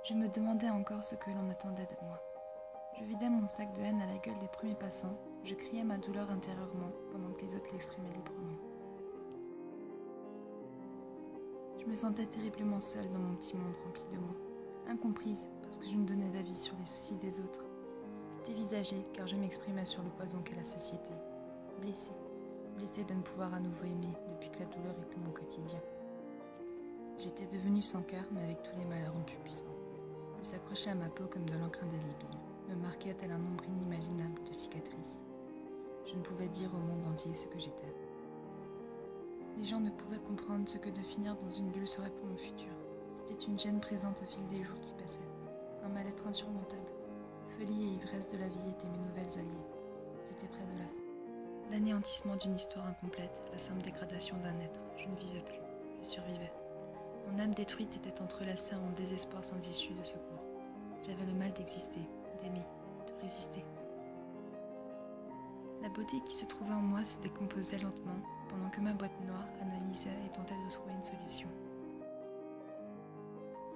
Je me demandais encore ce que l'on attendait de moi. Je vidais mon sac de haine à la gueule des premiers passants, je criais ma douleur intérieurement pendant que les autres l'exprimaient librement. Je me sentais terriblement seule dans mon petit monde rempli de mots, incomprise parce que je ne donnais d'avis sur les soucis des autres, dévisagée car je m'exprimais sur le poison qu'est la société, blessée de ne pouvoir à nouveau aimer depuis que la douleur était mon quotidien. J'étais devenue sans cœur mais avec tous les malheurs en plus puissants. Ils s'accrochaient à ma peau comme de l'encre indélébile, me marquaient tel un nombre inimaginable de cicatrices. Je ne pouvais dire au monde entier ce que j'étais. Les gens ne pouvaient comprendre ce que de finir dans une bulle serait pour mon futur. C'était une gêne présente au fil des jours qui passaient, un mal-être insurmontable. Folie et ivresse de la vie étaient mes nouvelles alliées. J'étais près de la fin. L'anéantissement d'une histoire incomplète, la simple dégradation d'un être. Je ne vivais plus, je survivais. Mon âme détruite était entrelacée en désespoir sans issue de secours. J'avais le mal d'exister, d'aimer, de résister. La beauté qui se trouvait en moi se décomposait lentement, pendant que ma boîte noire analysait et tentait de trouver une solution.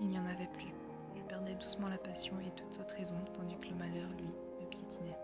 Il n'y en avait plus. Je perdais doucement la passion et toute autre raison, tandis que le malheur, lui, me piétinait.